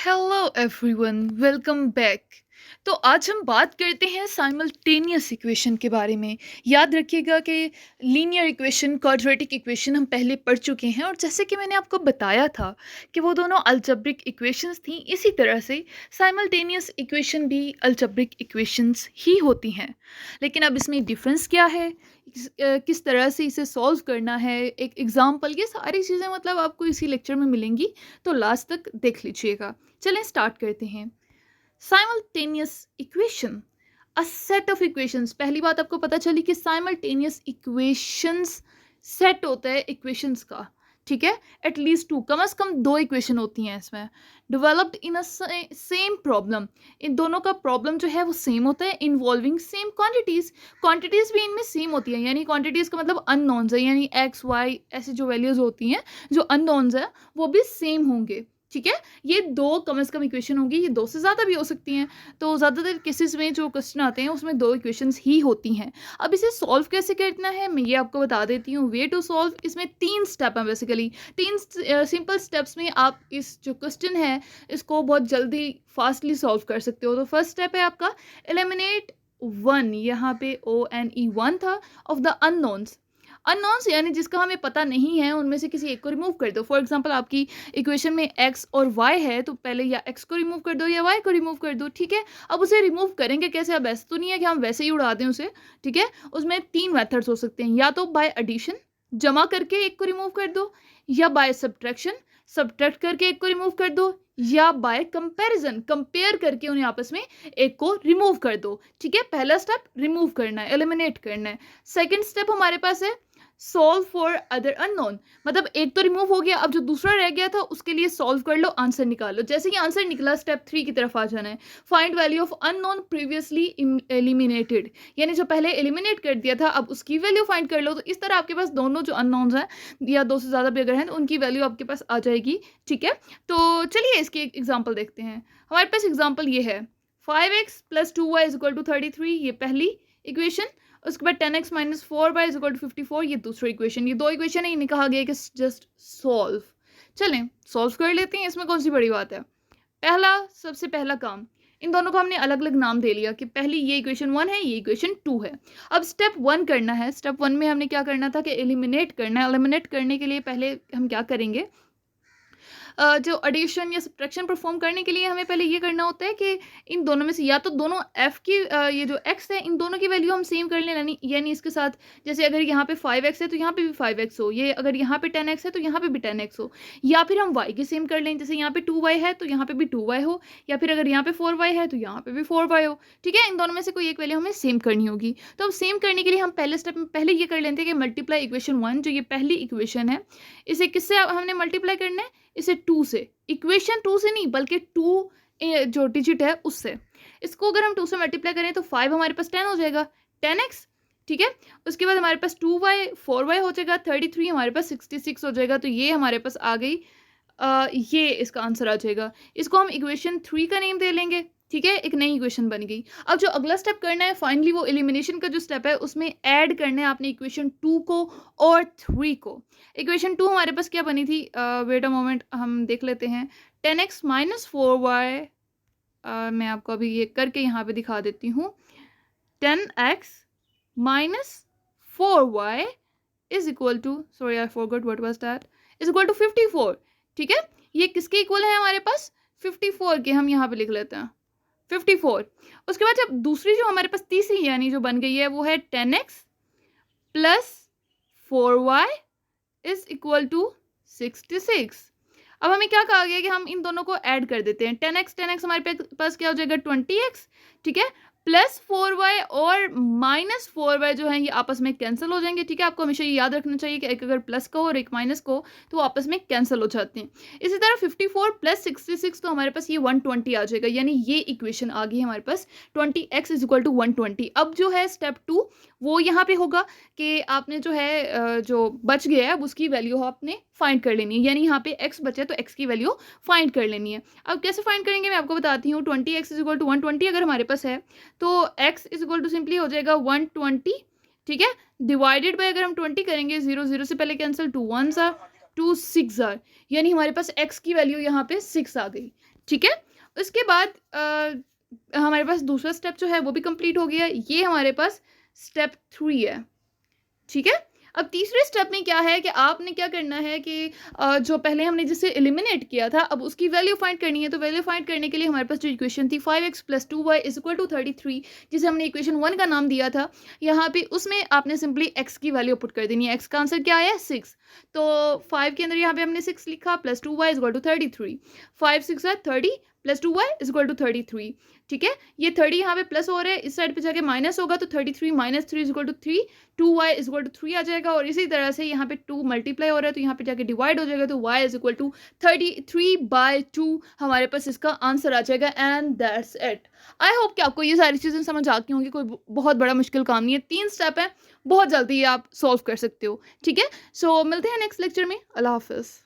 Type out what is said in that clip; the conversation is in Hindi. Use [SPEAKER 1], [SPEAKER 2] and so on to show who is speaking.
[SPEAKER 1] Hello everyone, welcome back. तो आज हम बात करते हैं साइमल्टेनियस इक्वेशन के बारे में। याद रखिएगा कि लीनियर इक्वेशन, क्वाड्रेटिक इक्वेशन हम पहले पढ़ चुके हैं, और जैसे कि मैंने आपको बताया था कि वो दोनों अलजेब्रिक इक्वेशंस थी, इसी तरह से साइमल्टेनियस इक्वेशन भी अलजेब्रिक इक्वेशंस ही होती हैं। लेकिन अब इसमें डिफरेंस क्या है, किस तरह से इसे सॉल्व करना है, एक एग्जाम्पल, ये सारी चीज़ें मतलब आपको इसी लेक्चर में मिलेंगी, तो लास्ट तक देख लीजिएगा। चलें स्टार्ट करते हैं। Simultaneous equation, a set of equations. पहली बात आपको पता चली कि साइमल्टेनियस इक्वेशंस सेट होता है इक्वेशंस का, ठीक है। एटलीस्ट टू, कम से कम दो इक्वेशन होती हैं इसमें। Developed in a same problem, इन दोनों का प्रॉब्लम जो है वो सेम होता है। इन्वॉल्विंग सेम क्वांटिटीज, क्वांटिटीज भी इनमें सेम होती हैं, यानी क्वांटिटीज का मतलब अननोन्स है, यानी एक्स वाई ऐसी जो वैल्यूज होती हैं, जो अननोन्स है वो भी सेम होंगे, ठीक है। ये दो कम से कम इक्वेशन होंगी, ये दो से ज़्यादा भी हो सकती हैं। तो ज़्यादातर केसेस में जो क्वेश्चन आते हैं उसमें दो इक्वेशंस ही होती हैं। अब इसे सॉल्व कैसे करना है मैं ये आपको बता देती हूँ। वे टू सॉल्व, इसमें तीन स्टेप हैं बेसिकली। तीन सिंपल स्टेप्स में आप इस जो क्वेश्चन है इसको बहुत जल्दी फास्टली सॉल्व कर सकते हो। तो फर्स्ट स्टेप है आपका एलिमिनेट वन, यहाँ पे ONE1 था, ऑफ द अननोन्स। अननोन्स यानी जिसका हमें पता नहीं है, उनमें से किसी एक को रिमूव कर दो। फॉर एग्जांपल आपकी इक्वेशन में x और y है, तो पहले या x को रिमूव कर दो या y को रिमूव कर दो, ठीक है। अब उसे रिमूव करेंगे कैसे? अब ऐसा तो नहीं है कि हम वैसे ही उड़ा दें उसे, ठीक है। उसमें तीन मेथड्स हो सकते हैं, या तो बाय एडिशन, जमा करके एक को रिमूव कर दो, या बाय सब्ट्रैक्शन, सब्ट्रैक्ट करके एक को रिमूव कर दो, या बाय कंपैरिजन, कंपेयर करके उन्हें आपस में एक को रिमूव कर दो, ठीक है। पहला स्टेप रिमूव करना है, एलिमिनेट करना है। सेकंड स्टेप हमारे पास है सॉल्व फॉर अदर अननोन, मतलब एक तो रिमूव हो गया, अब जो दूसरा रह गया था उसके लिए सॉल्व कर लो, आंसर निकाल लो। जैसे कि आंसर निकला, स्टेप 3 की तरफ आ जाना है। Find value of unknown previously eliminated, यानी जो पहले एलिमिनेट कर दिया था अब उसकी वैल्यू फाइंड कर लो। तो इस तरह आपके पास दोनों जो अननोन्स हैं, या दो से ज़्यादा भी अगर हैं, तो उनकी वैल्यू आपके पास आ जाएगी, ठीक है। तो चलिए इसकी एक एग्जाम्पल देखते हैं। हमारे पास एग्जाम्पल ये है, 5x + 2y = 33, ये पहली इक्वेशन। उसके बाद 10x - 4y = 54, ये दूसरी इक्वेशन। ये दो इक्वेशन है, इन्हें कहा गया कि जस्ट सॉल्व। चलें सॉल्व कर लेते हैं, इसमें कौन सी बड़ी बात है। सबसे पहला काम, इन दोनों को हमने अलग अलग नाम दे लिया कि पहली ये इक्वेशन 1 है, ये इक्वेशन 2 है। अब स्टेप 1 करना है। स्टेप 1 में हमने क्या करना था कि एलिमिनेट करना है। एलिमिनेट करने के लिए पहले हम क्या करेंगे, जो एडिशन या सब्ट्रैक्शन परफॉर्म करने के लिए हमें पहले ये करना होता है कि इन दोनों में से या तो दोनों f की ये जो x है, इन दोनों की वैल्यू हम सेम कर लें, यानी इसके साथ, जैसे अगर यहाँ पे 5x है तो यहाँ पे भी 5x हो, ये अगर यहाँ पे 10x है तो यहाँ पे भी 10x हो। या फिर हम y की सेम कर लें, जैसे यहाँ पे 2y है तो यहाँ पे भी 2y हो, या फिर अगर यहाँ पे 4y है तो यहाँ पे भी 4y हो, ठीक है। इन दोनों में से कोई एक वैल्यू हमें सेम करनी होगी। तो अब सेम करने के लिए हम पहले स्टेप में पहले ये कर लेते हैं कि मल्टीप्लाई इक्वेशन 1, जो ये पहली इक्वेशन है, इसे किससे हमने मल्टीप्लाई करना है, इसे 2 से। इक्वेशन 2 से नहीं, बल्कि 2 जो डिजिट है उससे। इसको अगर हम 2 से मल्टीप्लाई करें तो 5 हमारे पास 10 हो जाएगा, 10x, ठीक है। उसके बाद हमारे पास 2y 4y हो जाएगा, 33 हमारे पास 66 हो जाएगा। तो ये हमारे पास आ गई, ये इसका आंसर आ जाएगा। इसको हम इक्वेशन 3 का नेम दे लेंगे, ठीक है। एक नई इक्वेशन बन गई। अब जो अगला स्टेप करना है फाइनली, वो एलिमिनेशन का जो स्टेप है, उसमें ऐड करना है आपने इक्वेशन 2 को और 3 को। इक्वेशन 2 हमारे पास क्या बनी थी, वेट अ मोमेंट, हम देख लेते हैं। 10x - 4y, मैं आपको अभी ये करके यहाँ पे दिखा देती हूँ। 10x - 4y is equal to, sorry I forgot what was that, is equal to 54, ठीक है। ये किसके इक्वल है हमारे पास, 54 के। हम यहाँ पे लिख लेते हैं 54। उसके बाद जब दूसरी जो हमारे पास तीसरी यानी जो बन गई है, वो है 10x + 4y is equal to 66। अब हमें क्या कहा गया कि हम इन दोनों को ऐड कर देते हैं। 10x हमारे पास क्या हो जाएगा, 20x, ठीक है, प्लस 4y और माइनस 4y जो है ये आपस में कैंसिल हो जाएंगे, ठीक है। आपको हमेशा ये याद रखना चाहिए कि एक अगर प्लस का हो और एक माइनस को, तो वो आपस में कैंसिल हो जाते हैं। इसी तरह 54 + 66, तो हमारे पास ये 120 आ जाएगा, यानी ये इक्वेशन आ गई हमारे पास, 20x = 120। अब जो है स्टेप 2 वो यहाँ पे होगा कि आपने जो है जो बच गया है अब उसकी वैल्यू आपने फाइंड कर लेनी है, यानी यहाँ पे x बचे तो x की वैल्यू फाइंड कर लेनी है। अब कैसे फाइंड करेंगे मैं आपको बताती हूँ। 20x = 120 अगर हमारे पास है, तो x = सिंपली हो जाएगा 120, ठीक है, डिवाइडेड बाय, अगर हम 20 करेंगे, 0 0 से पहले cancel, 2 1s to six are, यानी हमारे पास x की वैल्यू यहाँ पे 6 आ गई। ठीक है, उसके बाद हमारे पास दूसरा स्टेप जो है वो भी कंप्लीट हो गया। ये हमारे पास स्टेप 3 है। ठीक है, अब तीसरे स्टेप में क्या है कि आपने क्या करना है कि जो पहले हमने जिसे एलिमिनेट किया था, अब उसकी वैल्यू फाइंड करनी है। तो वैल्यू फाइंड करने के लिए हमारे पास जो इक्वेशन थी 5x + 2y = 33, जिसे हमने इक्वेशन 1 का नाम दिया था, यहाँ पे उसमें आपने सिंपली x की वैल्यू पुट कर देनी है। x का आंसर क्या आया? 6। तो 5 के अंदर यहाँ पे हमने 6 लिखा, + 2y = 33। 5 6 है 30 + 2y = 33। ठीक है, ये 30 यहाँ पे प्लस हो रहा है, इस साइड पे जाके माइनस होगा, तो 33 - 3 = 3, 2y = 3 आ जाएगा। और इसी तरह से यहाँ पे 2 मल्टीप्लाई हो रहा है, तो यहाँ पे जाके डिवाइड हो जाएगा, तो y = 33/2 हमारे पास इसका आंसर आ जाएगा। And that's it. I hope कि आपको ये सारी चीज़ें समझ आती होंगी, कोई बहुत बड़ा मुश्किल काम नहीं है। 3 स्टेप है, बहुत जल्दी आप सॉल्व कर सकते हो। ठीक है, सो मिलते हैं नेक्स्ट लेक्चर में। अल्लाह हाफिज़।